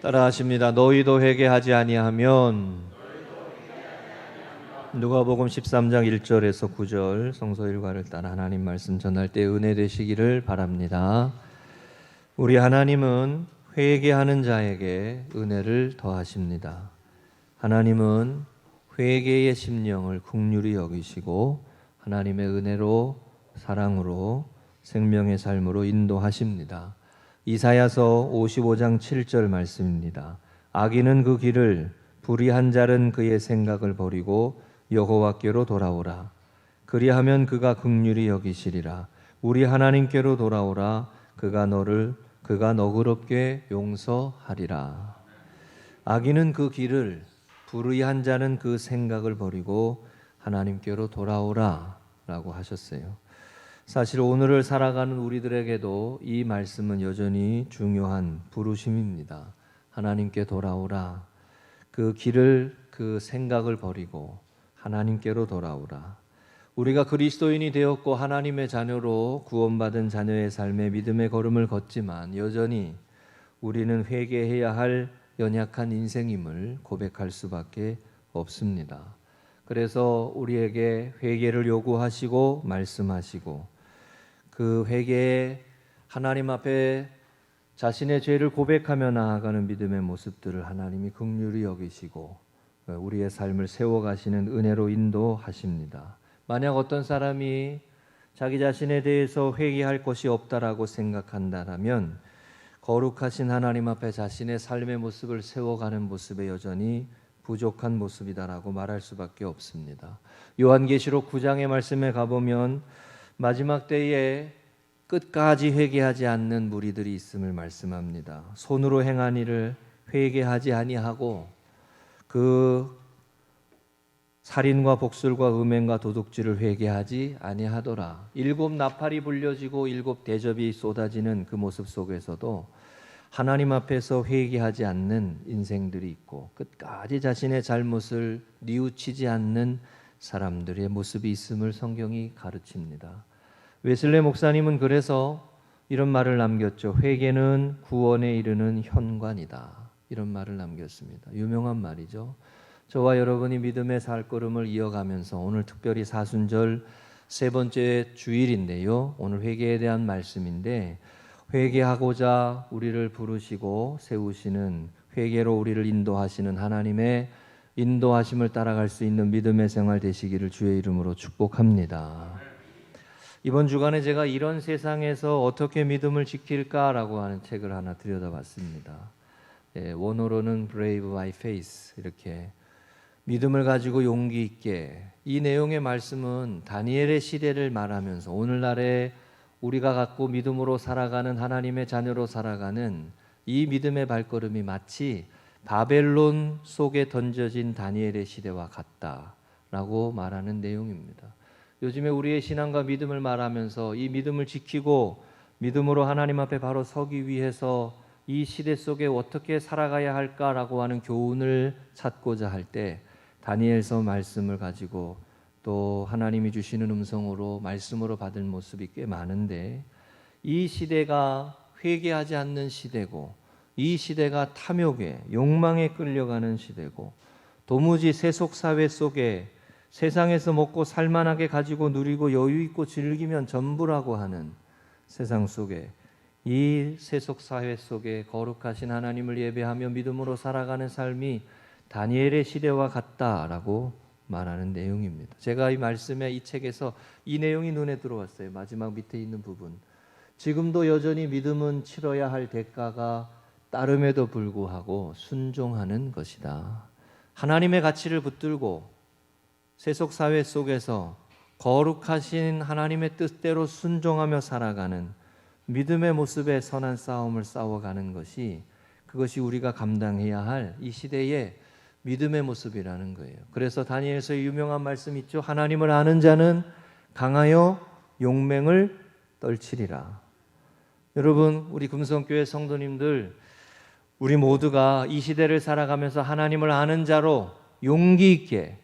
따라하십니다. 너희도 회개하지 아니하면. 누가복음 13장 1절에서 9절 성서 일과를 따라 하나님 말씀 전할 때 은혜 되시기를 바랍니다. 우리 하나님은 회개하는 자에게 은혜를 더하십니다. 하나님은 회개의 심령을 긍휼히 여기시고 하나님의 은혜로 사랑으로 생명의 삶으로 인도하십니다. 이사야서 55장 7절 말씀입니다. 악인은 그 길을, 불의한 자는 그의 생각을 버리고 여호와께로 돌아오라. 그리하면 그가 긍휼히 여기시리라. 우리 하나님께로 돌아오라. 그가 너그럽게 용서하리라. 악인은 그 길을, 불의한 자는 그 생각을 버리고 하나님께로 돌아오라 라고 하셨어요. 사실 오늘을 살아가는 우리들에게도 이 말씀은 여전히 중요한 부르심입니다. 하나님께 돌아오라. 그 길을, 그 생각을 버리고 하나님께로 돌아오라. 우리가 그리스도인이 되었고 하나님의 자녀로 구원받은 자녀의 삶의 믿음의 걸음을 걷지만 여전히 우리는 회개해야 할 연약한 인생임을 고백할 수밖에 없습니다. 그래서 우리에게 회개를 요구하시고 말씀하시고 그 회개에 하나님 앞에 자신의 죄를 고백하며 나아가는 믿음의 모습들을 하나님이 긍휼히 여기시고 우리의 삶을 세워가시는 은혜로 인도하십니다. 만약 어떤 사람이 자기 자신에 대해서 회개할 것이 없다라고 생각한다면 거룩하신 하나님 앞에 자신의 삶의 모습을 세워가는 모습에 여전히 부족한 모습이다라고 말할 수밖에 없습니다. 요한계시록 9장의 말씀에 가보면 마지막 때에 끝까지 회개하지 않는 무리들이 있음을 말씀합니다. 손으로 행한 일을 회개하지 아니하고 그 살인과 복술과 음행과 도둑질을 회개하지 아니하더라. 7 나팔이 불려지고 7 대접이 쏟아지는 그 모습 속에서도 하나님 앞에서 회개하지 않는 인생들이 있고 끝까지 자신의 잘못을 뉘우치지 않는 사람들의 모습이 있음을 성경이 가르칩니다. 웨슬레 목사님은 그래서 이런 말을 남겼죠. 회개는 구원에 이르는 현관이다. 이런 말을 남겼습니다. 유명한 말이죠. 저와 여러분이 믿음의 살걸음을 이어가면서 오늘 특별히 사순절 세 번째 주일인데요. 오늘 회개에 대한 말씀인데 회개하고자 우리를 부르시고 세우시는 회개로 우리를 인도하시는 하나님의 인도하심을 따라갈 수 있는 믿음의 생활 되시기를 주의 이름으로 축복합니다. 이번 주간에 제가 이런 세상에서 어떻게 믿음을 지킬까라고 하는 책을 하나 들여다봤습니다. 원어로는 Brave by Faith 이렇게 믿음을 가지고 용기 있게 이 내용의 말씀은 다니엘의 시대를 말하면서 오늘날에 우리가 갖고 믿음으로 살아가는 하나님의 자녀로 살아가는 이 믿음의 발걸음이 마치 바벨론 속에 던져진 다니엘의 시대와 같다라고 말하는 내용입니다. 요즘에 우리의 신앙과 믿음을 말하면서 이 믿음을 지키고 믿음으로 하나님 앞에 바로 서기 위해서 이 시대 속에 어떻게 살아가야 할까라고 하는 교훈을 찾고자 할 때 다니엘서 말씀을 가지고 또 하나님이 주시는 음성으로 말씀으로 받은 모습이 꽤 많은데 이 시대가 회개하지 않는 시대고 이 시대가 탐욕에 욕망에 끌려가는 시대고 도무지 세속사회 속에 세상에서 먹고 살만하게 가지고 누리고 여유 있고 즐기면 전부라고 하는 세상 속에 이 세속사회 속에 거룩하신 하나님을 예배하며 믿음으로 살아가는 삶이 다니엘의 시대와 같다라고 말하는 내용입니다. 제가 이 말씀에 이 책에서 이 내용이 눈에 들어왔어요. 마지막 밑에 있는 부분. 지금도 여전히 믿음은 치러야 할 대가가 따름에도 불구하고 순종하는 것이다. 하나님의 가치를 붙들고 세속사회 속에서 거룩하신 하나님의 뜻대로 순종하며 살아가는 믿음의 모습의 선한 싸움을 싸워가는 것이 그것이 우리가 감당해야 할 이 시대의 믿음의 모습이라는 거예요. 그래서 다니엘서의 유명한 말씀 있죠. 하나님을 아는 자는 강하여 용맹을 떨치리라. 여러분, 우리 금성교회 성도님들, 우리 모두가 이 시대를 살아가면서 하나님을 아는 자로 용기 있게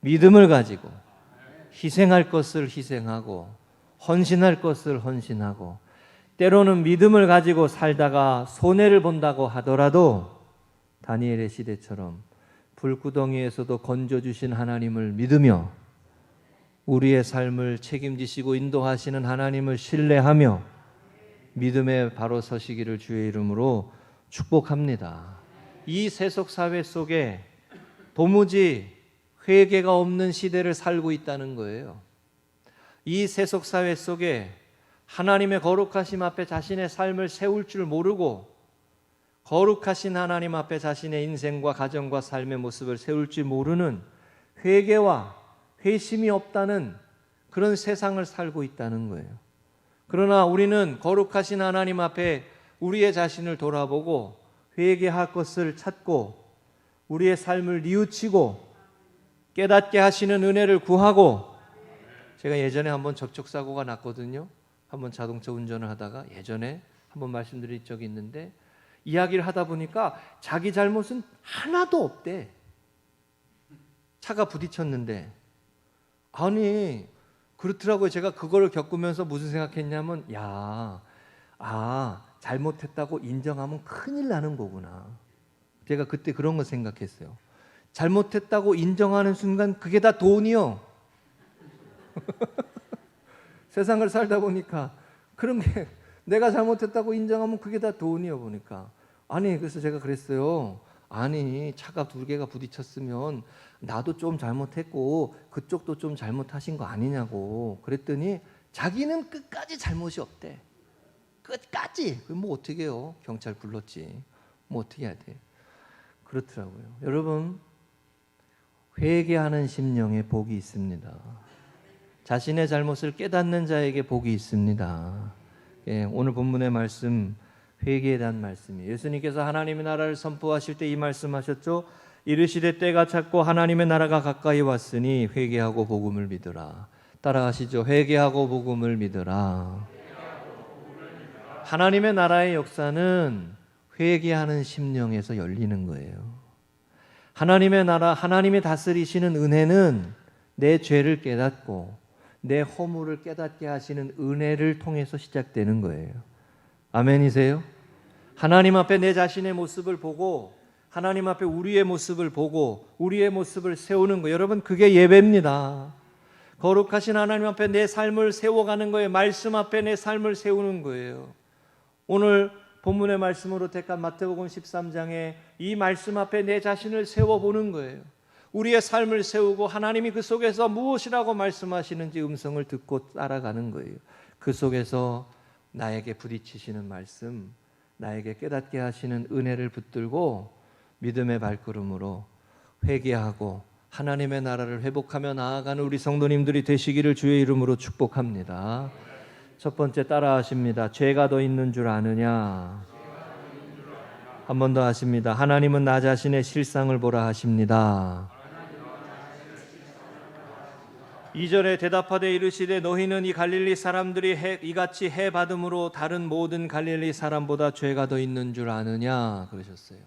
믿음을 가지고 희생할 것을 희생하고 헌신할 것을 헌신하고 때로는 믿음을 가지고 살다가 손해를 본다고 하더라도 다니엘의 시대처럼 불구덩이에서도 건져주신 하나님을 믿으며 우리의 삶을 책임지시고 인도하시는 하나님을 신뢰하며 믿음에 바로 서시기를 주의 이름으로 축복합니다. 이 세속 사회 속에 도무지 회개가 없는 시대를 살고 있다는 거예요. 이 세속 사회 속에 하나님의 거룩하심 앞에 자신의 삶을 세울 줄 모르고 거룩하신 하나님 앞에 자신의 인생과 가정과 삶의 모습을 세울 줄 모르는 회개와 회심이 없다는 그런 세상을 살고 있다는 거예요. 그러나 우리는 거룩하신 하나님 앞에 우리의 자신을 돌아보고 회개할 것을 찾고 우리의 삶을 뉘우치고 깨닫게 하시는 은혜를 구하고, 제가 예전에 한번 접촉사고가 났거든요. 한번 자동차 운전을 하다가 예전에 한번 말씀드린 적이 있는데, 이야기를 하다 보니까 자기 잘못은 하나도 없대. 차가 부딪혔는데, 아니 그렇더라고요. 제가 그걸 겪으면서 무슨 생각했냐면, 잘못했다고 인정하면 큰일 나는 거구나. 제가 그때 그런 거 생각했어요. 잘못했다고 인정하는 순간 그게 다 돈이요. 세상을 살다 보니까 그런 게, 내가 잘못했다고 인정하면 그게 다 돈이요 보니까. 아니 그래서 제가 그랬어요. 아니 차가 두 개가 부딪혔으면 나도 좀 잘못했고 그쪽도 좀 잘못하신 거 아니냐고 그랬더니 자기는 끝까지 잘못이 없대. 끝까지. 뭐 어떻게 해요? 경찰 불렀지. 뭐 어떻게 해야 돼? 그렇더라고요. 여러분, 회개하는 심령에 복이 있습니다. 자신의 잘못을 깨닫는 자에게 복이 있습니다. 오늘 본문의 말씀, 회개에 대한 말씀이에요. 예수님께서 하나님의 나라를 선포하실 때 이 말씀하셨죠. 이르시되 때가 찼고 하나님의 나라가 가까이 왔으니 회개하고 복음을 믿으라. 따라하시죠. 회개하고 복음을 믿으라. 하나님의 나라의 역사는 회개하는 심령에서 열리는 거예요. 하나님의 나라, 하나님이 다스리시는 은혜는 내 죄를 깨닫고 내 허물을 깨닫게 하시는 은혜를 통해서 시작되는 거예요. 아멘이세요? 하나님 앞에 내 자신의 모습을 보고 하나님 앞에 우리의 모습을 보고 우리의 모습을 세우는 거, 여러분 그게 예배입니다. 거룩하신 하나님 앞에 내 삶을 세워가는 거예요. 말씀 앞에 내 삶을 세우는 거예요. 오늘 본문의 말씀으로 택한 마태복음 13장에 이 말씀 앞에 내 자신을 세워보는 거예요. 우리의 삶을 세우고 하나님이 그 속에서 무엇이라고 말씀하시는지 음성을 듣고 따라가는 거예요. 그 속에서 나에게 부딪히시는 말씀, 나에게 깨닫게 하시는 은혜를 붙들고 믿음의 발걸음으로 회개하고 하나님의 나라를 회복하며 나아가는 우리 성도님들이 되시기를 주의 이름으로 축복합니다. 첫 번째 따라하십니다. 죄가 더 있는 줄 아느냐? 한 번 더 하십니다. 하나님은 나 자신의 실상을 보라 하십니다. 2절에 대답하되 이르시되 너희는 이 갈릴리 사람들이 이같이 해 받음으로 다른 모든 갈릴리 사람보다 죄가 더 있는 줄 아느냐 그러셨어요.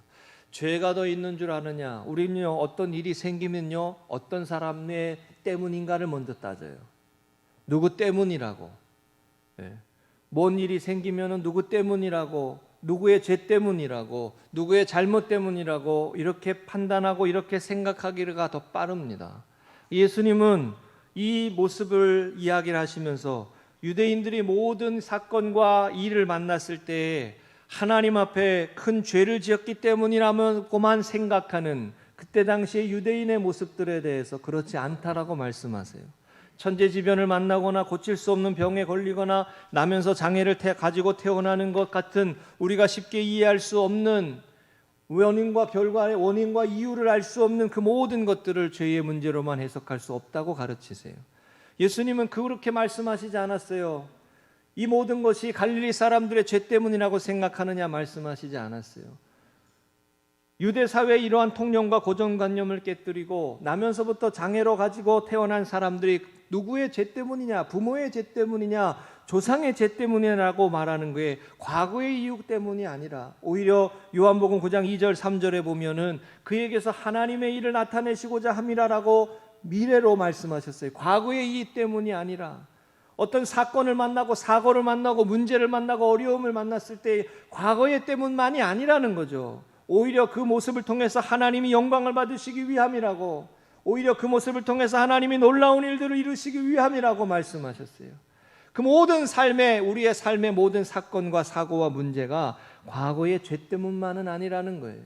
죄가 더 있는 줄 아느냐? 우리는요, 어떤 일이 생기면요, 어떤 사람의 때문인가를 먼저 따져요. 누구 때문이라고. 뭔 일이 생기면은 누구 때문이라고, 누구의 죄 때문이라고, 누구의 잘못 때문이라고 이렇게 판단하고 이렇게 생각하기가 더 빠릅니다. 예수님은 이 모습을 이야기를 하시면서 유대인들이 모든 사건과 일을 만났을 때 하나님 앞에 큰 죄를 지었기 때문이라고만 생각하는 그때 당시의 유대인의 모습들에 대해서 그렇지 않다라고 말씀하세요. 천재지변을 만나거나 고칠 수 없는 병에 걸리거나 나면서 장애를 가지고 태어나는 것 같은 우리가 쉽게 이해할 수 없는 원인과 결과의 원인과 이유를 알 수 없는 그 모든 것들을 죄의 문제로만 해석할 수 없다고 가르치세요. 예수님은 그렇게 말씀하시지 않았어요. 이 모든 것이 갈릴리 사람들의 죄 때문이라고 생각하느냐 말씀하시지 않았어요. 유대 사회의 이러한 통념과 고정관념을 깨뜨리고 나면서부터 장애로 가지고 태어난 사람들이 누구의 죄 때문이냐, 부모의 죄 때문이냐, 조상의 죄 때문이라고 말하는 거에 과거의 이유 때문이 아니라 오히려 요한복음 9장 2절 3절에 보면은 그에게서 하나님의 일을 나타내시고자 함이라라고 미래로 말씀하셨어요. 과거의 이유 때문이 아니라 어떤 사건을 만나고 사고를 만나고 문제를 만나고 어려움을 만났을 때 과거의 때문만이 아니라는 거죠. 오히려 그 모습을 통해서 하나님이 영광을 받으시기 위함이라고, 오히려 그 모습을 통해서 하나님이 놀라운 일들을 이루시기 위함이라고 말씀하셨어요. 그 모든 우리의 삶의 모든 사건과 사고와 문제가 과거의 죄 때문만은 아니라는 거예요.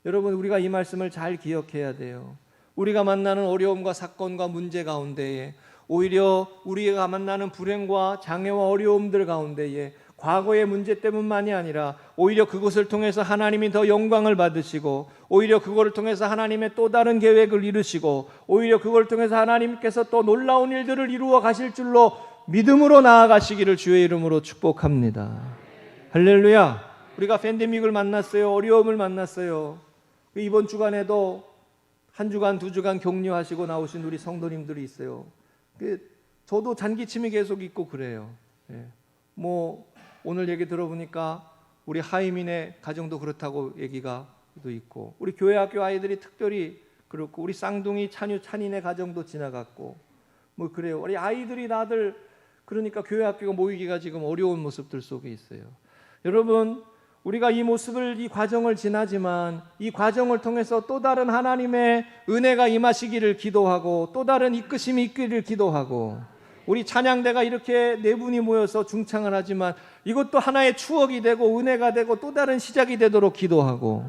여러분, 우리가 이 말씀을 잘 기억해야 돼요. 우리가 만나는 어려움과 사건과 문제 가운데에, 오히려 우리가 만나는 불행과 장애와 어려움들 가운데에 과거의 문제 때문만이 아니라 오히려 그것을 통해서 하나님이 더 영광을 받으시고, 오히려 그것을 통해서 하나님의 또 다른 계획을 이루시고, 오히려 그걸 통해서 하나님께서 또 놀라운 일들을 이루어 가실 줄로 믿음으로 나아가시기를 주의 이름으로 축복합니다. 할렐루야. 우리가 팬데믹을 만났어요. 어려움을 만났어요. 이번 주간에도 한 주간 두 주간 격려하시고 나오신 우리 성도님들이 있어요. 저도 잔기침이 계속 있고 그래요. 오늘 얘기 들어보니까 우리 하이민의 가정도 그렇다고 얘기가 또 있고, 우리 교회 학교 아이들이 특별히 그렇고, 우리 쌍둥이 찬인의 가정도 지나갔고 그래요. 우리 아이들이 다들 그러니까 교회 학교가 모이기가 지금 어려운 모습들 속에 있어요. 여러분, 우리가 이 모습을, 이 과정을 지나지만 이 과정을 통해서 또 다른 하나님의 은혜가 임하시기를 기도하고, 또 다른 이끄심이 있기를 기도하고, 우리 찬양대가 이렇게 네 분이 모여서 중창을 하지만 이것도 하나의 추억이 되고 은혜가 되고 또 다른 시작이 되도록 기도하고.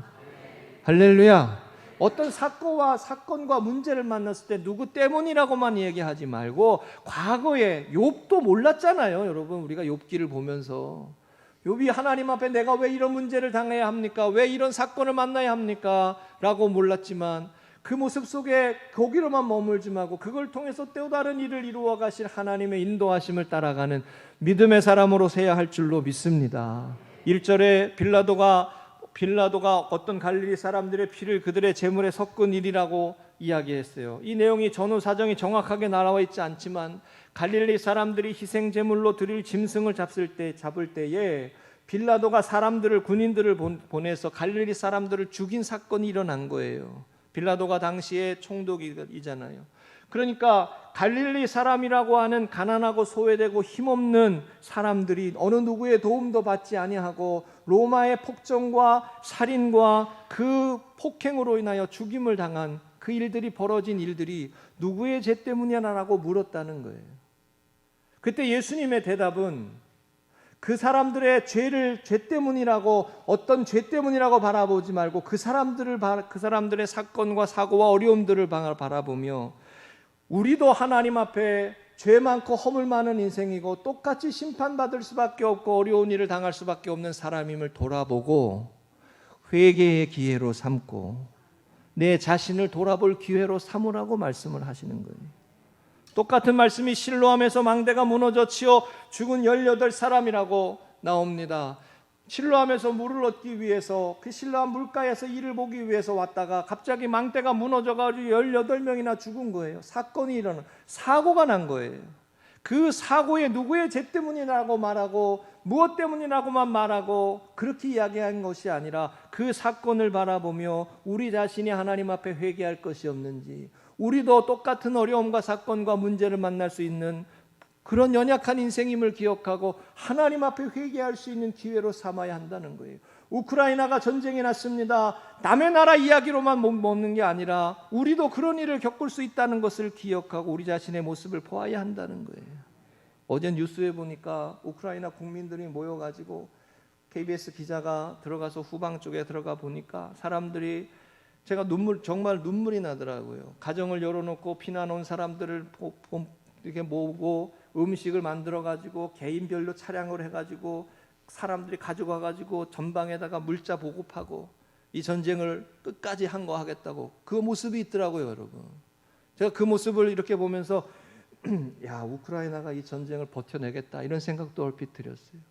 할렐루야. 어떤 사건과 문제를 만났을 때 누구 때문이라고만 얘기하지 말고, 과거에 욥도 몰랐잖아요. 여러분, 우리가 욥기를 보면서 욥이 하나님 앞에 내가 왜 이런 문제를 당해야 합니까? 왜 이런 사건을 만나야 합니까? 라고 몰랐지만 그 모습 속에 거기로만 머물지 말고 그걸 통해서 또 다른 일을 이루어 가실 하나님의 인도하심을 따라가는 믿음의 사람으로 서야 할 줄로 믿습니다. 1절에 빌라도가 어떤 갈릴리 사람들의 피를 그들의 제물에 섞은 일이라고 이야기했어요. 이 내용이 전후 사정이 정확하게 나와 있지 않지만 갈릴리 사람들이 희생 제물로 드릴 짐승을 잡을 때에 빌라도가 군인들을 보내서 갈릴리 사람들을 죽인 사건이 일어난 거예요. 빌라도가 당시에 총독이잖아요. 그러니까 갈릴리 사람이라고 하는 가난하고 소외되고 힘없는 사람들이 어느 누구의 도움도 받지 아니하고 로마의 폭정과 살인과 그 폭행으로 인하여 죽임을 당한 그 일들이 벌어진 일들이 누구의 죄 때문이냐라고 물었다는 거예요. 그때 예수님의 대답은 그 사람들의 죄 때문이라고, 어떤 죄 때문이라고 바라보지 말고 그 사람들의 사건과 사고와 어려움들을 바라보며, 우리도 하나님 앞에 죄 많고 허물 많은 인생이고 똑같이 심판받을 수밖에 없고 어려운 일을 당할 수밖에 없는 사람임을 돌아보고 회개의 기회로 삼고 내 자신을 돌아볼 기회로 삼으라고 말씀을 하시는 거예요. 똑같은 말씀이 실로암에서 망대가 무너져 치어 죽은 18사람이라고 나옵니다. 실로암에서 물을 얻기 위해서 그 실로암 물가에서 일을 보기 위해서 왔다가 갑자기 망대가 무너져가지고 18명이나 죽은 거예요. 사고가 난 거예요. 그 사고에 누구의 죄 때문이라고 말하고 무엇 때문이라고만 말하고 그렇게 이야기한 것이 아니라 그 사건을 바라보며 우리 자신이 하나님 앞에 회개할 것이 없는지, 우리도 똑같은 어려움과 사건과 문제를 만날 수 있는 그런 연약한 인생임을 기억하고 하나님 앞에 회개할 수 있는 기회로 삼아야 한다는 거예요. 우크라이나가 전쟁이 났습니다. 남의 나라 이야기로만 먹는 게 아니라 우리도 그런 일을 겪을 수 있다는 것을 기억하고 우리 자신의 모습을 보아야 한다는 거예요. 어제 뉴스에 보니까 우크라이나 국민들이 모여가지고 KBS 기자가 들어가서 후방 쪽에 들어가 보니까 사람들이, 제가 정말 눈물이 나더라고요. 가정을 열어놓고 피난 온 사람들을 이렇게 모으고 음식을 만들어가지고 개인별로 차량을 해가지고 사람들이 가져가가지고 전방에다가 물자 보급하고 이 전쟁을 끝까지 항거하겠다고 그 모습이 있더라고요, 여러분. 제가 그 모습을 이렇게 보면서 야, 우크라이나가 이 전쟁을 버텨내겠다 이런 생각도 얼핏 들었어요.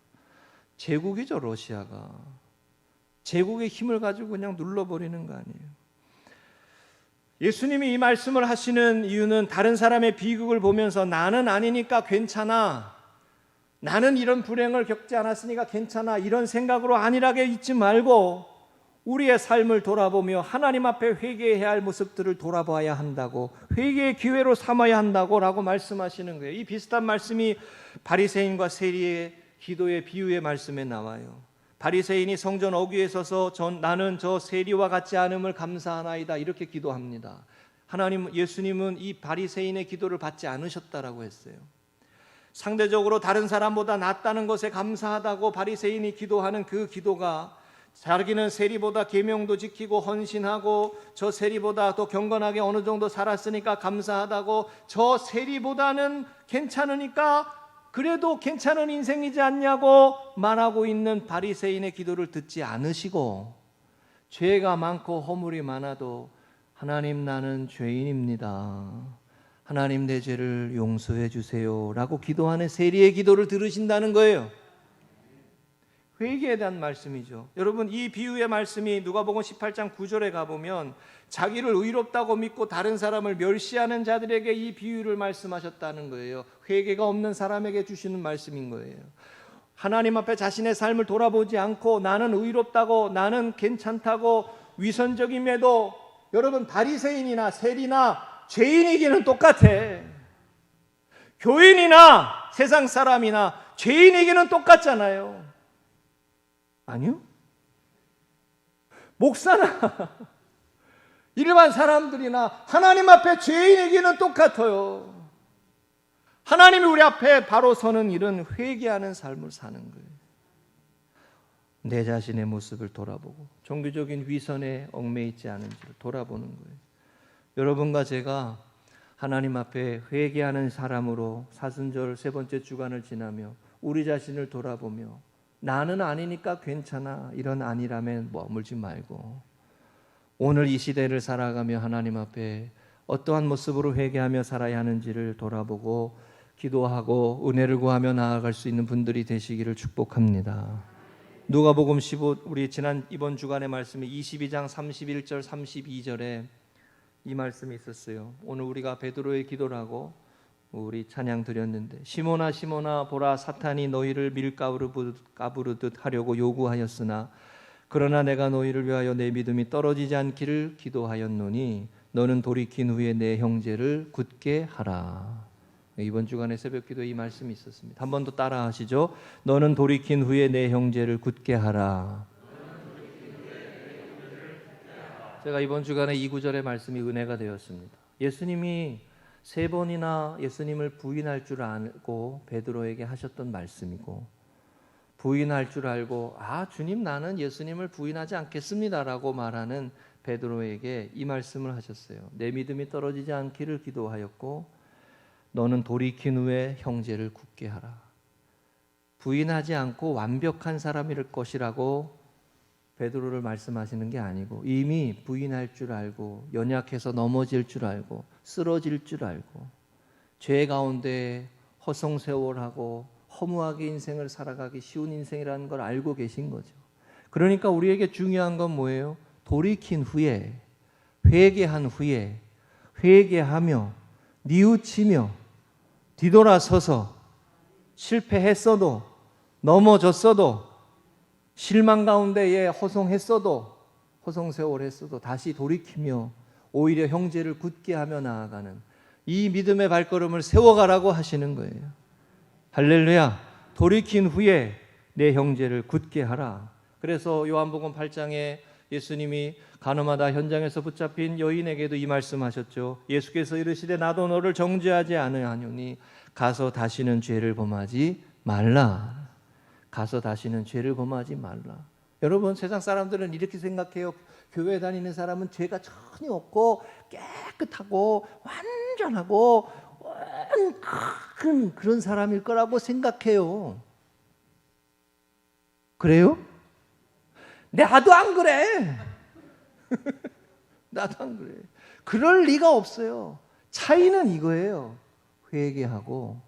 제국이죠, 러시아가. 제국의 힘을 가지고 그냥 눌러버리는 거 아니에요. 예수님이 이 말씀을 하시는 이유는 다른 사람의 비극을 보면서 나는 아니니까 괜찮아, 나는 이런 불행을 겪지 않았으니까 괜찮아, 이런 생각으로 안일하게 있지 말고 우리의 삶을 돌아보며 하나님 앞에 회개해야 할 모습들을 돌아봐야 한다고, 회개의 기회로 삼아야 한다고 라고 말씀하시는 거예요. 이 비슷한 말씀이 바리새인과 세리의 기도의 비유의 말씀에 나와요. 바리새인이 성전 어귀에 서서 나는 저 세리와 같지 않음을 감사하나이다 이렇게 기도합니다. 예수님은 이 바리새인의 기도를 받지 않으셨다라고 했어요. 상대적으로 다른 사람보다 낫다는 것에 감사하다고 바리새인이 기도하는 그 기도가, 자기는 세리보다 계명도 지키고 헌신하고 저 세리보다 더 경건하게 어느 정도 살았으니까 감사하다고, 저 세리보다는 괜찮으니까 그래도 괜찮은 인생이지 않냐고 말하고 있는 바리새인의 기도를 듣지 않으시고, 죄가 많고 허물이 많아도 하나님 나는 죄인입니다, 하나님 내 죄를 용서해 주세요 라고 기도하는 세리의 기도를 들으신다는 거예요. 회개에 대한 말씀이죠. 여러분, 이 비유의 말씀이 누가복음 18장 9절에 가보면 자기를 의롭다고 믿고 다른 사람을 멸시하는 자들에게 이 비유를 말씀하셨다는 거예요. 회개가 없는 사람에게 주시는 말씀인 거예요. 하나님 앞에 자신의 삶을 돌아보지 않고 나는 의롭다고, 나는 괜찮다고 위선적임에도, 여러분 바리새인이나 세리나 죄인이기는 똑같아. 교인이나 세상 사람이나 죄인이기는 똑같잖아요. 아니요? 목사나 일반 사람들이나 하나님 앞에 죄인이기는 똑같아요. 하나님이 우리 앞에 바로 서는 일은 회개하는 삶을 사는 거예요. 내 자신의 모습을 돌아보고 종교적인 위선에 얽매이지 않은지를 돌아보는 거예요. 여러분과 제가 하나님 앞에 회개하는 사람으로 사순절 세 번째 주간을 지나며 우리 자신을 돌아보며 나는 아니니까 괜찮아 이런 아니라면 머물지 말고 오늘 이 시대를 살아가며 하나님 앞에 어떠한 모습으로 회개하며 살아야 하는지를 돌아보고 기도하고 은혜를 구하며 나아갈 수 있는 분들이 되시기를 축복합니다. 누가복음 15, 우리 이번 주간의 말씀이 22장 31절 32절에 이 말씀이 있었어요. 오늘 우리가 베드로의 기도라고 우리 찬양 드렸는데, 시몬아 시몬아 보라 사탄이 너희를 밀가부르듯 하려고 요구하였으나 그러나 내가 너희를 위하여 내 믿음이 떨어지지 않기를 기도하였노니 너는 돌이킨 후에 내 형제를 굳게 하라. 이번 주간의 새벽 기도에 이 말씀이 있었습니다. 한 번 더 따라 하시죠. 너는 돌이킨 후에 내 형제를 굳게 하라. 제가 이번 주간에 이 구절의 말씀이 은혜가 되었습니다. 예수님이 세 번이나 예수님을 부인할 줄 알고 베드로에게 하셨던 말씀이고, 부인할 줄 알고 주님 나는 예수님을 부인하지 않겠습니다 라고 말하는 베드로에게 이 말씀을 하셨어요. 내 믿음이 떨어지지 않기를 기도하였고 너는 돌이킨 후에 형제를 굳게 하라. 부인하지 않고 완벽한 사람일 것이라고 베드로를 말씀하시는 게 아니고, 이미 부인할 줄 알고 연약해서 넘어질 줄 알고 쓰러질 줄 알고 죄 가운데 허송세월하고 허무하게 인생을 살아가기 쉬운 인생이라는 걸 알고 계신 거죠. 그러니까 우리에게 중요한 건 뭐예요? 돌이킨 후에, 회개한 후에, 회개하며 뉘우치며 뒤돌아서서 실패했어도 넘어졌어도 실망 가운데에 허송했어도 허송세월했어도 다시 돌이키며 오히려 형제를 굳게 하며 나아가는 이 믿음의 발걸음을 세워가라고 하시는 거예요. 할렐루야. 돌이킨 후에 내 형제를 굳게 하라. 그래서 요한복음 8장에 예수님이 가늠하다 현장에서 붙잡힌 여인에게도 이 말씀하셨죠. 예수께서 이르시되 나도 너를 정죄하지 아니하노니 가서 다시는 죄를 범하지 말라. 가서 다시는 죄를 범하지 말라. 여러분, 세상 사람들은 이렇게 생각해요. 교회 다니는 사람은 죄가 전혀 없고 깨끗하고 완전하고 그런 사람일 거라고 생각해요. 그래요? 나도 안 그래. 나도 안 그래. 그럴 리가 없어요. 차이는 이거예요. 회개하고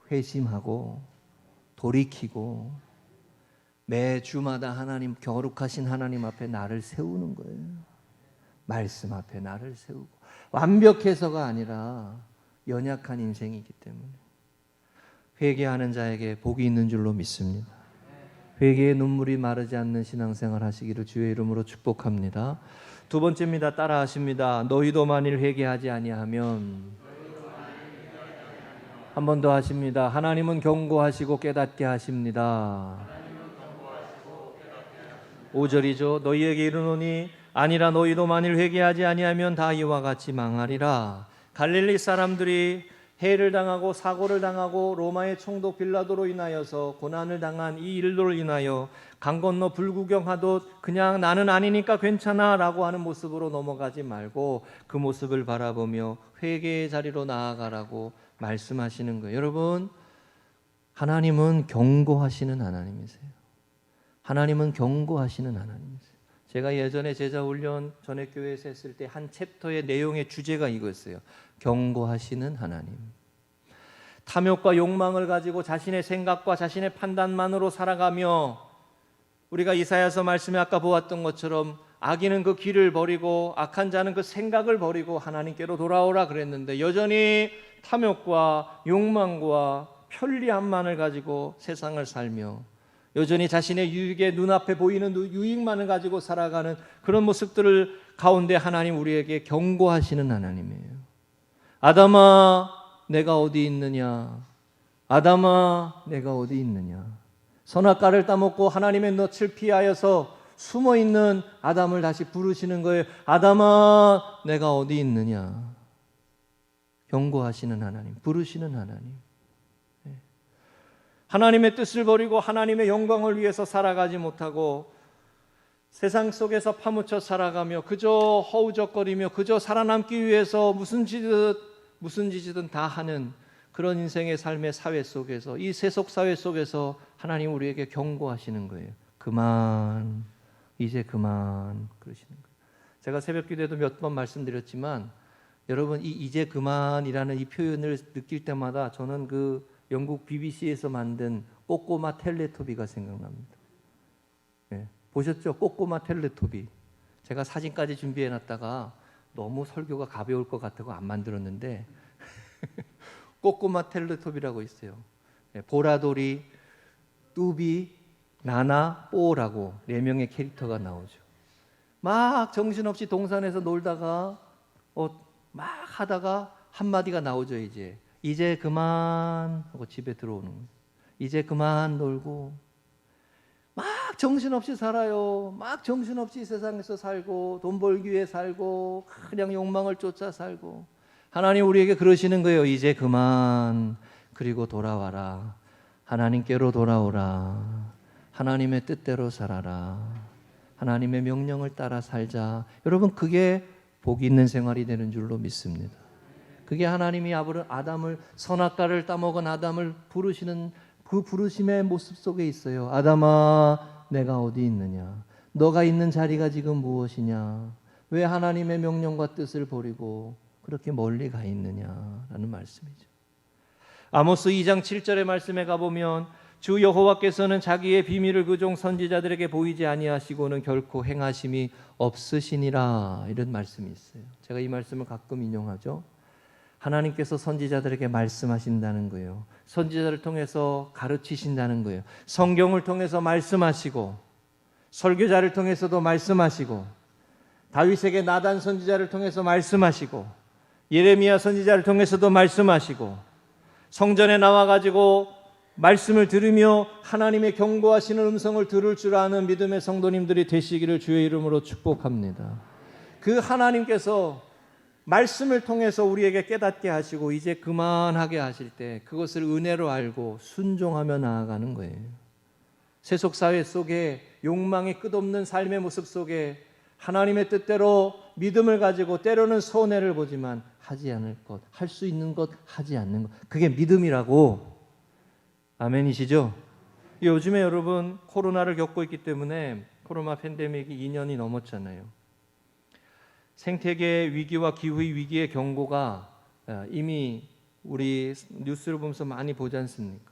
회심하고 돌이키고 매주마다 하나님, 거룩하신 하나님 앞에 나를 세우는 거예요. 말씀 앞에 나를 세우고, 완벽해서가 아니라 연약한 인생이기 때문에 회개하는 자에게 복이 있는 줄로 믿습니다. 회개의 눈물이 마르지 않는 신앙생활 하시기를 주의 이름으로 축복합니다. 두 번째입니다. 따라 하십니다. 너희도 만일 회개하지 아니하면. 한 번 더 하십니다. 하나님은 경고하시고 깨닫게 하십니다. 5절이죠. 너희에게 이르노니 아니라 너희도 만일 회개하지 아니하면 다 이와 같이 망하리라. 갈릴리 사람들이 해를 당하고 사고를 당하고 로마의 총독 빌라도로 인하여서 고난을 당한 이 일로를 인하여 강 건너 불구경하듯 그냥 나는 아니니까 괜찮아 라고 하는 모습으로 넘어가지 말고 그 모습을 바라보며 회개의 자리로 나아가라고 말씀하시는 거예요. 여러분, 하나님은 경고하시는 하나님이세요. 하나님은 경고하시는 하나님이세요. 제가 예전에 제자훈련 전액교회에서 했을 때 한 챕터의 내용의 주제가 이거였어요. 경고하시는 하나님. 탐욕과 욕망을 가지고 자신의 생각과 자신의 판단만으로 살아가며 우리가 이사야서 말씀에 아까 보았던 것처럼 악인은 그 길을 버리고 악한 자는 그 생각을 버리고 하나님께로 돌아오라 그랬는데 여전히 탐욕과 욕망과 편리함만을 가지고 세상을 살며 여전히 자신의 유익에 눈앞에 보이는 유익만을 가지고 살아가는 그런 모습들을 가운데 하나님 우리에게 경고하시는 하나님이에요. 아담아 내가 어디 있느냐? 아담아 내가 어디 있느냐? 선악과를 따먹고 하나님의 낯을 피하여서 숨어있는 아담을 다시 부르시는 거예요. 아담아 내가 어디 있느냐? 경고하시는 하나님, 부르시는 하나님. 하나님의 뜻을 버리고 하나님의 영광을 위해서 살아가지 못하고 세상 속에서 파묻혀 살아가며 그저 허우적거리며 그저 살아남기 위해서 무슨 짓이든 다 하는 그런 인생의 삶의 사회 속에서 이 세속 사회 속에서 하나님 우리에게 경고하시는 거예요. 그만, 이제 그만 그러시는 거예요. 제가 새벽 기도에도 몇 번 말씀드렸지만 여러분 이 이제 그만이라는 이 표현을 느낄 때마다 저는 그 영국 BBC에서 만든 꼬꼬마 텔레토비가 생각납니다. 네, 보셨죠? 꼬꼬마 텔레토비. 제가 사진까지 준비해놨다가 너무 설교가 가벼울 것 같아서 안 만들었는데 꼬꼬마 텔레토비라고 있어요. 네, 보라돌이, 뚜비, 나나, 뽀라고 4명의 캐릭터가 나오죠. 막 정신없이 동산에서 놀다가 막 하다가 한마디가 나오죠. 이제 그만 하고 집에 들어오는 거예요. 이제 그만 놀고 막 정신없이 살아요. 막 정신없이 세상에서 살고 돈 벌기 위해 살고 그냥 욕망을 쫓아 살고 하나님 우리에게 그러시는 거예요. 이제 그만 그리고 돌아와라. 하나님께로 돌아오라. 하나님의 뜻대로 살아라. 하나님의 명령을 따라 살자. 여러분 그게 복이 있는 생활이 되는 줄로 믿습니다. 그게 하나님이 아담을 선악과를 따먹은 아담을 부르시는 그 부르심의 모습 속에 있어요. 아담아 내가 어디 있느냐? 너가 있는 자리가 지금 무엇이냐? 왜 하나님의 명령과 뜻을 버리고 그렇게 멀리 가 있느냐라는 말씀이죠. 아모스 2장 7절의 말씀에 가보면 주 여호와께서는 자기의 비밀을 그 종 선지자들에게 보이지 아니하시고는 결코 행하심이 없으시니라 이런 말씀이 있어요. 제가 이 말씀을 가끔 인용하죠. 하나님께서 선지자들에게 말씀하신다는 거예요. 선지자를 통해서 가르치신다는 거예요. 성경을 통해서 말씀하시고 설교자를 통해서도 말씀하시고 다윗에게 나단 선지자를 통해서 말씀하시고 예레미야 선지자를 통해서도 말씀하시고 성전에 나와가지고 말씀을 들으며 하나님의 경고하시는 음성을 들을 줄 아는 믿음의 성도님들이 되시기를 주의 이름으로 축복합니다. 그 하나님께서 말씀을 통해서 우리에게 깨닫게 하시고 이제 그만하게 하실 때 그것을 은혜로 알고 순종하며 나아가는 거예요. 세속사회 속에 욕망의 끝없는 삶의 모습 속에 하나님의 뜻대로 믿음을 가지고 때로는 손해를 보지만 하지 않을 것, 할 수 있는 것, 하지 않는 것, 그게 믿음이라고. 아멘이시죠? 요즘에 여러분 코로나를 겪고 있기 때문에 코로나 팬데믹이 2년이 넘었잖아요. 생태계 위기와 기후의 위기의 경고가 이미 우리 뉴스를 보면서 많이 보지 않습니까?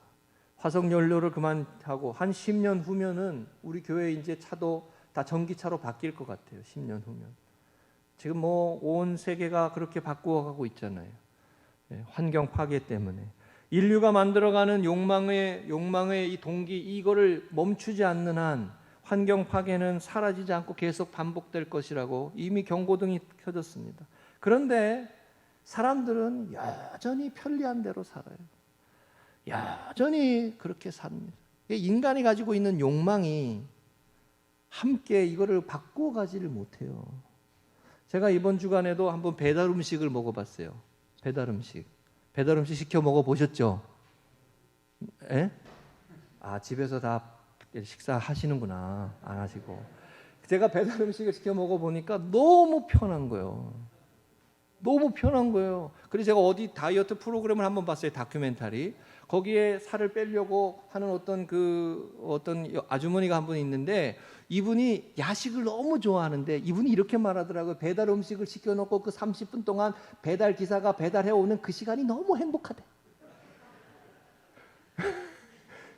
화석연료를 그만하고 한 10년 후면은 우리 교회 이제 차도 다 전기차로 바뀔 것 같아요. 10년 후면. 지금 뭐 온 세계가 그렇게 바꾸어가고 있잖아요. 환경 파괴 때문에. 인류가 만들어가는 욕망의 이 동기 이거를 멈추지 않는 한 환경 파괴는 사라지지 않고 계속 반복될 것이라고 이미 경고등이 켜졌습니다. 그런데 사람들은 여전히 편리한 대로 살아요. 여전히 그렇게 삽니다. 인간이 가지고 있는 욕망이 함께 이거를 바꾸어 가지를 못해요. 제가 이번 주간에도 한번 배달 음식을 먹어봤어요. 배달 음식 시켜 먹어보셨죠? 예? 집에서 다 식사하시는구나. 안 하시고. 제가 배달 음식을 시켜 먹어보니까 너무 편한 거예요. 너무 편한 거예요. 그래서 제가 어디 다이어트 프로그램을 한번 봤어요. 다큐멘터리. 거기에 살을 빼려고 하는 어떤 아주머니가 한 분 있는데, 이분이 야식을 너무 좋아하는데 이분이 이렇게 말하더라고요. 배달 음식을 시켜놓고 그 30분 동안 배달 기사가 배달해 오는 그 시간이 너무 행복하대.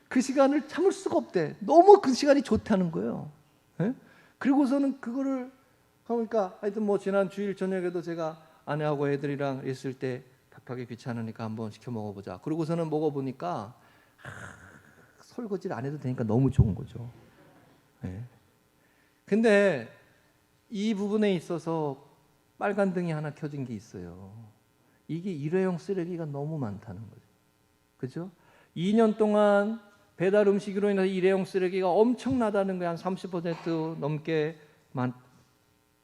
그 시간을 참을 수가 없대. 너무 그 시간이 좋다는 거예요. 예? 그리고서는 그거를 그러니까 하여튼 뭐 지난 주일 저녁에도 제가 아내하고 애들이랑 있을 때 답하기 귀찮으니까 한번 시켜 먹어보자. 그러고서는 먹어보니까 설거지를 안 해도 되니까 너무 좋은 거죠. 예. 근데 이 부분에 있어서 빨간 등이 하나 켜진 게 있어요. 이게 일회용 쓰레기가 너무 많다는 거죠. 그죠? 2년 동안 배달 음식으로 인해서 일회용 쓰레기가 엄청나다는 거예요. 한 30% 넘게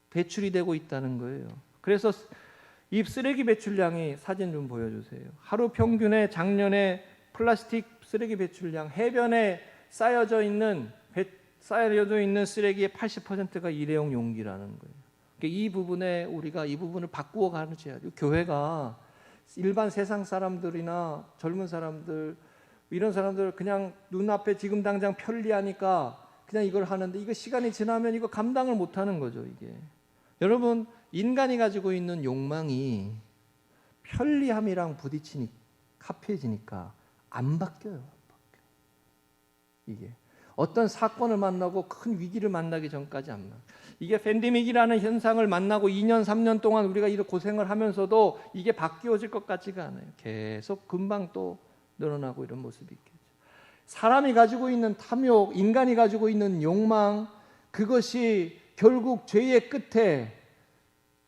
배출이 되고 있다는 거예요. 그래서 이 쓰레기 배출량이 사진 좀 보여주세요. 하루 평균에 작년에 플라스틱 쓰레기 배출량, 해변에 쌓여져 있는 쓰레기의 80%가 일회용 용기라는 거예요. 그러니까 이 부분에 우리가 이 부분을 바꾸어 가야죠. 교회가 일반 세상 사람들이나 젊은 사람들 이런 사람들 그냥 눈앞에 지금 당장 편리하니까 그냥 이걸 하는데, 이거 시간이 지나면 이거 감당을 못 하는 거죠. 이게 여러분, 인간이 가지고 있는 욕망이 편리함이랑 부딪히니 합해지니까 안 바뀌어요. 이게 어떤 사건을 만나고 큰 위기를 만나기 전까지 안 바뀌어요. 이게 팬데믹이라는 현상을 만나고 2년 3년 동안 우리가 이렇게 고생을 하면서도 이게 바뀌어질 것 같지가 않아요. 계속 금방 또 늘어나고 이런 모습이 있겠죠. 사람이 가지고 있는 탐욕, 인간이 가지고 있는 욕망, 그것이 결국 죄의 끝에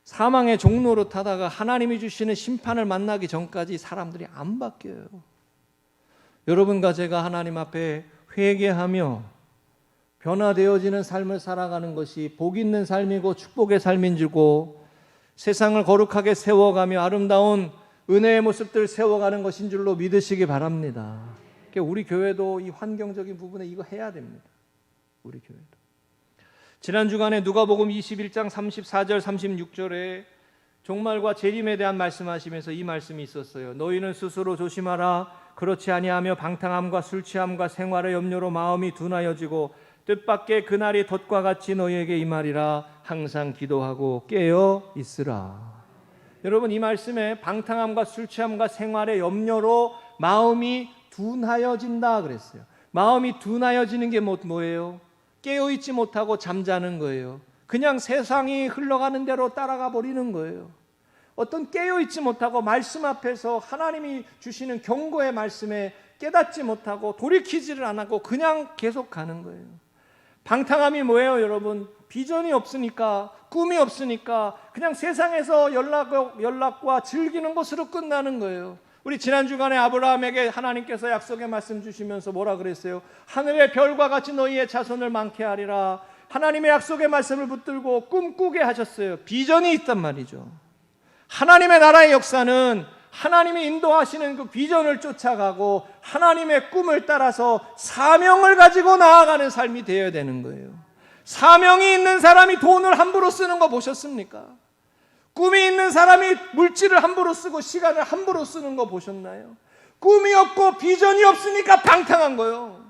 사망의 종로로 타다가 하나님이 주시는 심판을 만나기 전까지 사람들이 안 바뀌어요. 여러분과 제가 하나님 앞에 회개하며 변화되어지는 삶을 살아가는 것이 복 있는 삶이고 축복의 삶인 줄고, 세상을 거룩하게 세워가며 아름다운 은혜의 모습들 세워가는 것인 줄로 믿으시기 바랍니다. 그러니까 우리 교회도 이 환경적인 부분에 이거 해야 됩니다. 우리 교회도. 지난 주간에 누가복음 21장 34절 36절에 종말과 재림에 대한 말씀하시면서 이 말씀이 있었어요. 너희는 스스로 조심하라. 그렇지 아니하며 방탕함과 술 취함과 생활의 염려로 마음이 둔하여지고 뜻밖의 그날이 덫과 같이 너희에게 임하리라. 항상 기도하고 깨어 있으라. 여러분, 이 말씀에 방탕함과 술 취함과 생활의 염려로 마음이 둔하여진다 그랬어요. 마음이 둔하여지는 게 뭐예요? 깨어있지 못하고 잠자는 거예요. 그냥 세상이 흘러가는 대로 따라가 버리는 거예요. 어떤 깨어있지 못하고 말씀 앞에서 하나님이 주시는 경고의 말씀에 깨닫지 못하고 돌이키지를 안 하고 그냥 계속 가는 거예요. 방탕함이 뭐예요, 여러분? 비전이 없으니까, 꿈이 없으니까 그냥 세상에서 연락과 즐기는 것으로 끝나는 거예요. 우리 지난 주간에 아브라함에게 하나님께서 약속의 말씀 주시면서 뭐라 그랬어요? 하늘의 별과 같이 너희의 자손을 많게 하리라. 하나님의 약속의 말씀을 붙들고 꿈꾸게 하셨어요. 비전이 있단 말이죠. 하나님의 나라의 역사는 하나님이 인도하시는 그 비전을 쫓아가고 하나님의 꿈을 따라서 사명을 가지고 나아가는 삶이 되어야 되는 거예요. 사명이 있는 사람이 돈을 함부로 쓰는 거 보셨습니까? 꿈이 있는 사람이 물질을 함부로 쓰고 시간을 함부로 쓰는 거 보셨나요? 꿈이 없고 비전이 없으니까 방탕한 거예요.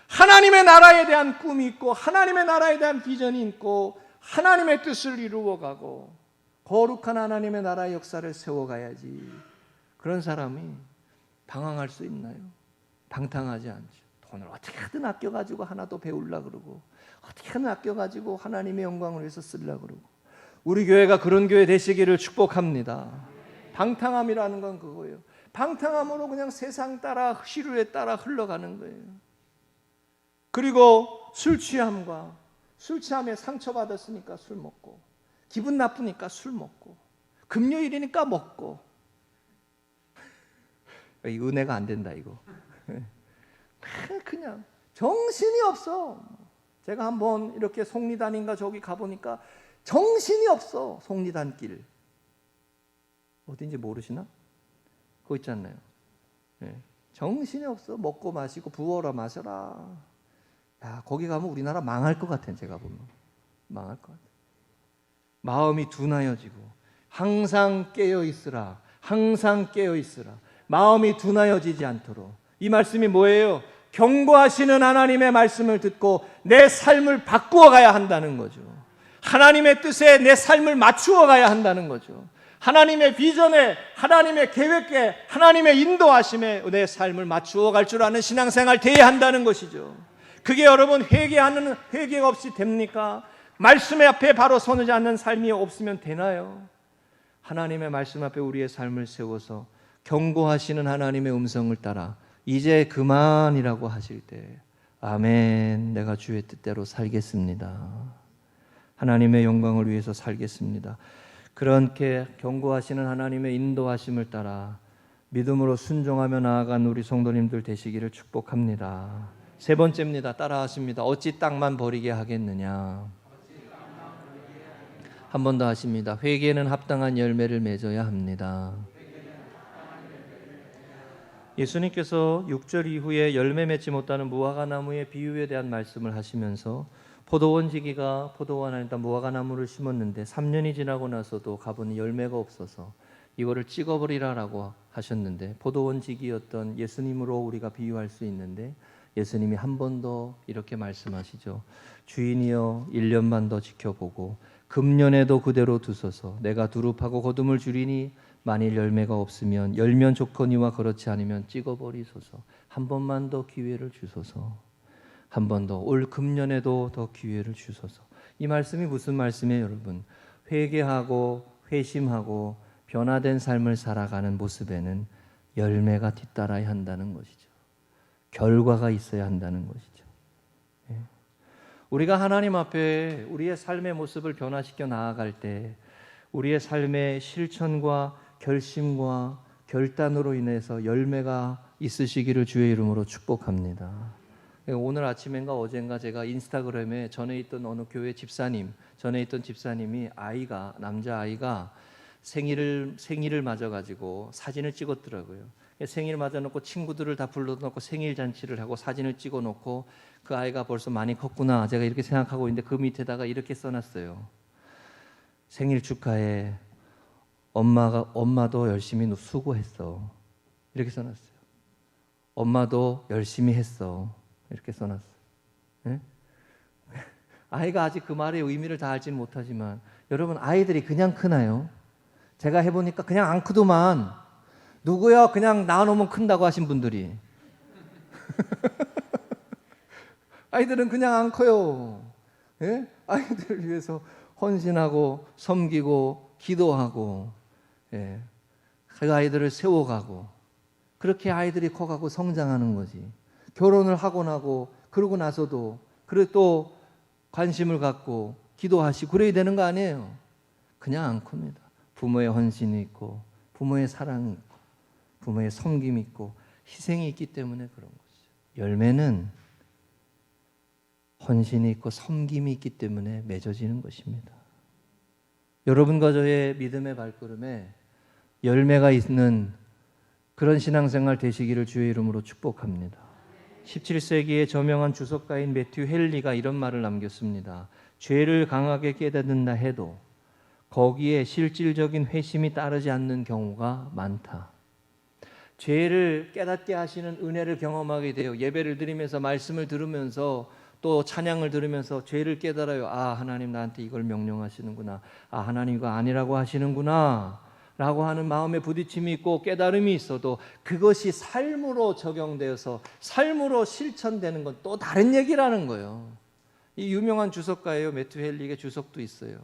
하나님의 나라에 대한 꿈이 있고 하나님의 나라에 대한 비전이 있고 하나님의 뜻을 이루어가고 거룩한 하나님의 나라의 역사를 세워가야지. 그런 사람이 방황할 수 있나요? 방탕하지 않죠. 돈을 어떻게든 아껴가지고 하나 더 배우려고 그러고 어떻게든 아껴가지고 하나님의 영광을 위해서 쓰려고 그러고. 우리 교회가 그런 교회 되시기를 축복합니다. 방탕함이라는 건 그거예요. 방탕함으로 그냥 세상 따라 시류에 따라 흘러가는 거예요. 그리고 술 취함에 상처받았으니까 술 먹고, 기분 나쁘니까 술 먹고, 금요일이니까 먹고. 이 은혜가 안 된다 이거. 그냥 정신이 없어. 제가 한번 이렇게 속리단인가 저기 가보니까 정신이 없어. 속리단 길 어딘지 모르시나? 그거 있잖아요. 네. 정신이 없어. 먹고 마시고 부어라 마셔라. 야, 거기 가면 우리나라 망할 것 같아. 제가 보면 망할 것 같아. 마음이 둔하여지고 항상 깨어 있으라. 항상 깨어 있으라. 마음이 둔하여지지 않도록. 이 말씀이 뭐예요? 경고하시는 하나님의 말씀을 듣고 내 삶을 바꾸어 가야 한다는 거죠. 하나님의 뜻에 내 삶을 맞추어 가야 한다는 거죠. 하나님의 비전에, 하나님의 계획에, 하나님의 인도하심에 내 삶을 맞추어 갈 줄 아는 신앙생활 되어야 한다는 것이죠. 그게 여러분 회개가 없이 됩니까? 말씀의 앞에 바로 서지 않는 삶이 없으면 되나요? 하나님의 말씀 앞에 우리의 삶을 세워서 경고하시는 하나님의 음성을 따라 이제 그만이라고 하실 때 아멘, 내가 주의 뜻대로 살겠습니다. 하나님의 영광을 위해서 살겠습니다. 그렇게 경고하시는 하나님의 인도하심을 따라 믿음으로 순종하며 나아간 우리 성도님들 되시기를 축복합니다. 세 번째입니다. 따라하십니다. 어찌 땅만 버리게 하겠느냐. 한 번 더 하십니다. 회개는 합당한 열매를 맺어야 합니다. 예수님께서 6절 이후에 열매 맺지 못하는 무화과나무의 비유에 대한 말씀을 하시면서 포도원 지기가 포도원 안에다 무화과나무를 심었는데 3년이 지나고 나서도 가보니 열매가 없어서 이거를 찍어버리라라고 하셨는데 포도원 지기였던 예수님으로 우리가 비유할 수 있는데 예수님이 한 번 더 이렇게 말씀하시죠. 주인이여 1년만 더 지켜보고 금년에도 그대로 두소서. 내가 두릅하고 거둠을 주리니 만일 열매가 없으면 열면 좋거니와 그렇지 않으면 찍어버리소서. 한 번만 더 기회를 주소서. 한 번 더 올 금년에도 더 기회를 주소서. 이 말씀이 무슨 말씀이에요, 여러분? 회개하고 회심하고 변화된 삶을 살아가는 모습에는 열매가 뒤따라야 한다는 것이죠. 결과가 있어야 한다는 것이죠. 예. 우리가 하나님 앞에 우리의 삶의 모습을 변화시켜 나아갈 때 우리의 삶의 실천과 결심과 결단으로 인해서 열매가 있으시기를 주의 이름으로 축복합니다. 오늘 아침인가 어젠가 제가 인스타그램에 전에 있던 어느 교회 집사님, 전에 있던 집사님이 남자아이가 생일을 맞아가지고 사진을 찍었더라고요. 생일 맞아놓고 친구들을 다 불러놓고 생일 잔치를 하고 사진을 찍어놓고 그 아이가 벌써 많이 컸구나 제가 이렇게 생각하고 있는데 그 밑에다가 이렇게 써놨어요. 생일 축하해. 엄마도 열심히 수고했어. 이렇게 써놨어요. 엄마도 열심히 했어. 이렇게 써놨어요. 네? 아이가 아직 그 말의 의미를 다 알지는 못하지만 여러분 아이들이 그냥 크나요? 제가 해보니까 그냥 안 크더만. 누구야 그냥 낳아놓으면 큰다고 하신 분들이 아이들은 그냥 안 커요. 예? 아이들을 위해서 헌신하고 섬기고 기도하고 예. 그 아이들을 세워가고 그렇게 아이들이 커가고 성장하는 거지. 결혼을 하고 나고 그러고 나서도 그래 또 관심을 갖고 기도하시고 그래야 되는 거 아니에요. 그냥 안 큽니다. 부모의 헌신이 있고 부모의 사랑이 있고 부모의 섬김이 있고 희생이 있기 때문에 그런 것이죠. 열매는 헌신이 있고 섬김이 있기 때문에 맺어지는 것입니다. 여러분과 저의 믿음의 발걸음에 열매가 있는 그런 신앙생활 되시기를 주의 이름으로 축복합니다. 17세기의 저명한 주석가인 매튜 헨리가 이런 말을 남겼습니다. 죄를 강하게 깨닫는다 해도 거기에 실질적인 회심이 따르지 않는 경우가 많다. 죄를 깨닫게 하시는 은혜를 경험하게 돼요. 예배를 드리면서 말씀을 들으면서 또 찬양을 들으면서 죄를 깨달아요. 아, 하나님 나한테 이걸 명령하시는구나. 아, 하나님 이거 아니라고 하시는구나 라고 하는 마음의 부딪힘이 있고 깨달음이 있어도 그것이 삶으로 적용되어서 삶으로 실천되는 건 또 다른 얘기라는 거예요. 이 유명한 주석가예요. 매튜 헨리의 주석도 있어요.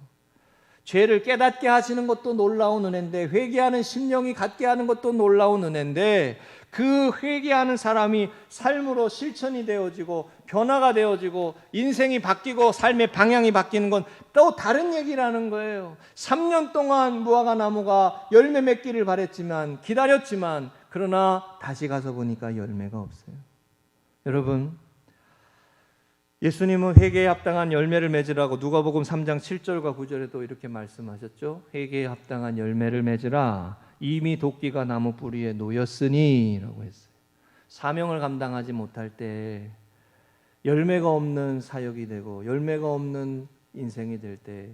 죄를 깨닫게 하시는 것도 놀라운 은혜인데 회개하는 심령이 갖게 하는 것도 놀라운 은혜인데 그 회개하는 사람이 삶으로 실천이 되어지고 변화가 되어지고 인생이 바뀌고 삶의 방향이 바뀌는 건 또 다른 얘기라는 거예요. 3년 동안 무화과 나무가 열매 맺기를 바랬지만 기다렸지만 그러나 다시 가서 보니까 열매가 없어요. 여러분 예수님은 회개에 합당한 열매를 맺으라고 누가복음 3장 7절과 9절에도 이렇게 말씀하셨죠. 회개에 합당한 열매를 맺으라. 이미 도끼가 나무 뿌리에 놓였으니 라고 했어요. 사명을 감당하지 못할 때 열매가 없는 사역이 되고 열매가 없는 인생이 될 때,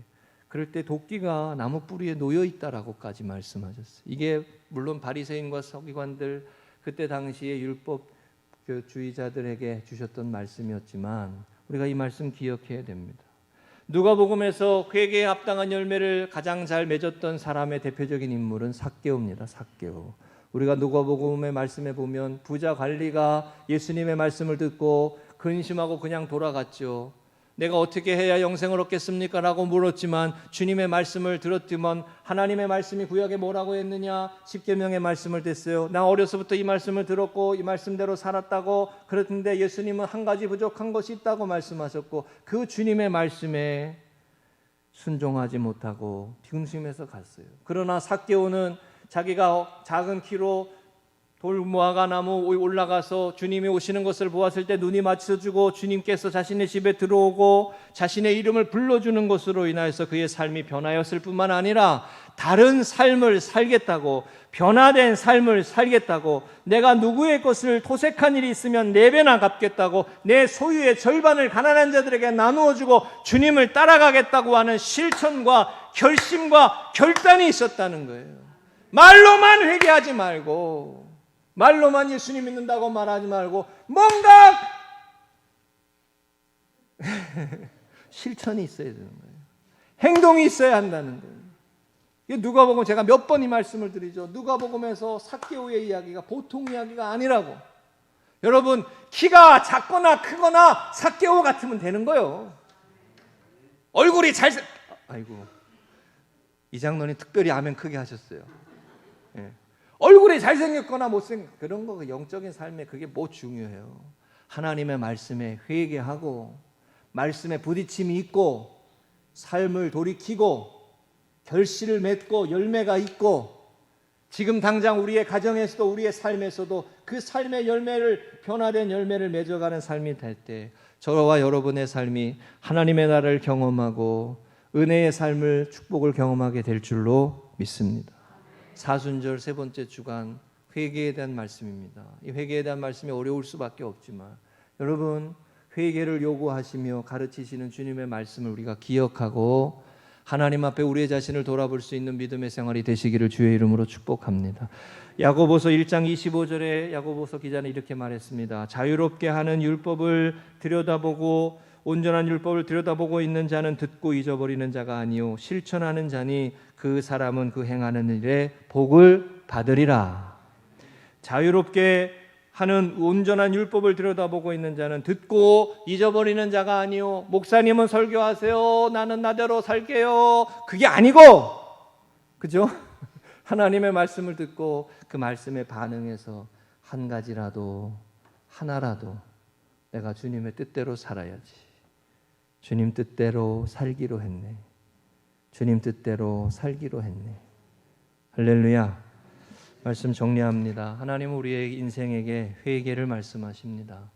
그럴 때 도끼가 나무 뿌리에 놓여 있다라고까지 말씀하셨어요. 이게 물론 바리새인과 서기관들 그때 당시에 율법 주의자들에게 주셨던 말씀이었지만 우리가 이 말씀 기억해야 됩니다. 누가복음에서 회개에 합당한 열매를 가장 잘 맺었던 사람의 대표적인 인물은 삭개오입니다. 삭개오. 우리가 누가복음의 말씀에 보면 부자 관리가 예수님의 말씀을 듣고 근심하고 그냥 돌아갔죠. 내가 어떻게 해야 영생을 얻겠습니까? 라고 물었지만 주님의 말씀을 들었지만 하나님의 말씀이 구약에 뭐라고 했느냐? 십계명의 말씀을 댔어요. 나 어려서부터 이 말씀을 들었고 이 말씀대로 살았다고. 그런데 예수님은 한 가지 부족한 것이 있다고 말씀하셨고 그 주님의 말씀에 순종하지 못하고 근심해서 갔어요. 그러나 삭개오는 자기가 작은 키로 돌무화과 나무 올라가서 주님이 오시는 것을 보았을 때 눈이 맞춰주고 주님께서 자신의 집에 들어오고 자신의 이름을 불러주는 것으로 인하여서 그의 삶이 변하였을 뿐만 아니라 다른 삶을 살겠다고, 변화된 삶을 살겠다고, 내가 누구의 것을 토색한 일이 있으면 4배나 갚겠다고, 내 소유의 절반을 가난한 자들에게 나누어주고 주님을 따라가겠다고 하는 실천과 결심과 결단이 있었다는 거예요. 말로만 회개하지 말고, 말로만 예수님 믿는다고 말하지 말고 뭔가 실천이 있어야 되는 거예요. 행동이 있어야 한다는 거예요. 누가복음 제가 몇 번 이 말씀을 드리죠. 누가복음에서 삭개오의 이야기가 보통 이야기가 아니라고. 여러분 키가 작거나 크거나 삭개오 같으면 되는 거예요. 얼굴이 아이고 이 장로님 특별히 아멘 크게 하셨어요. 예. 얼굴이 잘생겼거나 못생겼거나 그런 거 영적인 삶에 그게 뭐 중요해요. 하나님의 말씀에 회개하고 말씀에 부딪힘이 있고 삶을 돌이키고 결실을 맺고 열매가 있고 지금 당장 우리의 가정에서도 우리의 삶에서도 그 삶의 열매를 변화된 열매를 맺어가는 삶이 될 때 저와 여러분의 삶이 하나님의 나라를 경험하고 은혜의 삶을 축복을 경험하게 될 줄로 믿습니다. 사순절 세 번째 주간 회개에 대한 말씀입니다. 이 회개에 대한 말씀이 어려울 수밖에 없지만 여러분 회개를 요구하시며 가르치시는 주님의 말씀을 우리가 기억하고 하나님 앞에 우리의 자신을 돌아볼 수 있는 믿음의 생활이 되시기를 주의 이름으로 축복합니다. 야고보서 1장 25절에 야고보서 기자는 이렇게 말했습니다. 자유롭게 하는 율법을 들여다보고 온전한 율법을 들여다보고 있는 자는 듣고 잊어버리는 자가 아니요 실천하는 자니 그 사람은 그 행하는 일에 복을 받으리라. 자유롭게 하는 온전한 율법을 들여다보고 있는 자는 듣고 잊어버리는 자가 아니요 목사님은 설교하세요 나는 나대로 살게요 그게 아니고 그죠? 하나님의 말씀을 듣고 그 말씀에 반응해서 한 가지라도 하나라도 내가 주님의 뜻대로 살아야지. 주님 뜻대로 살기로 했네. 주님 뜻대로 살기로 했네. 할렐루야. 말씀 정리합니다. 하나님은 우리의 인생에게 회개를 말씀하십니다.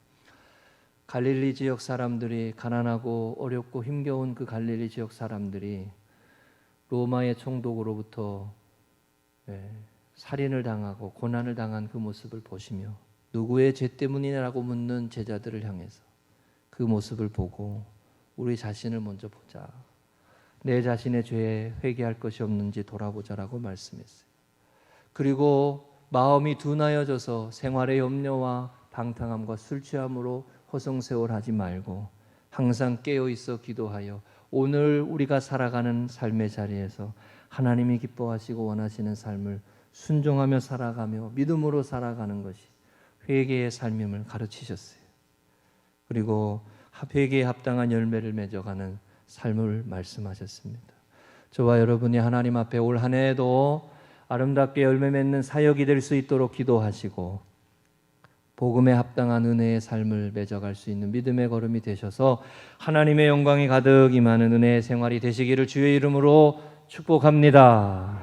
갈릴리 지역 사람들이 가난하고 어렵고 힘겨운 그 갈릴리 지역 사람들이 로마의 총독으로부터 살인을 당하고 고난을 당한 그 모습을 보시며 누구의 죄 때문이냐라고 묻는 제자들을 향해서 그 모습을 보고 우리 자신을 먼저 보자. 내 자신의 죄에 회개할 것이 없는지 돌아보자라고 말씀했어요. 그리고 마음이 둔하여져서 생활의 염려와 방탕함과 술 취함으로 허송세월하지 말고 항상 깨어있어 기도하여 오늘 우리가 살아가는 삶의 자리에서 하나님이 기뻐하시고 원하시는 삶을 순종하며 살아가며 믿음으로 살아가는 것이 회개의 삶임을 가르치셨어요. 그리고 회개에 합당한 열매를 맺어가는 삶을 말씀하셨습니다. 저와 여러분이 하나님 앞에 올 한 해에도 아름답게 열매 맺는 사역이 될 수 있도록 기도하시고 복음에 합당한 은혜의 삶을 맺어갈 수 있는 믿음의 걸음이 되셔서 하나님의 영광이 가득 임하는 은혜의 생활이 되시기를 주의 이름으로 축복합니다.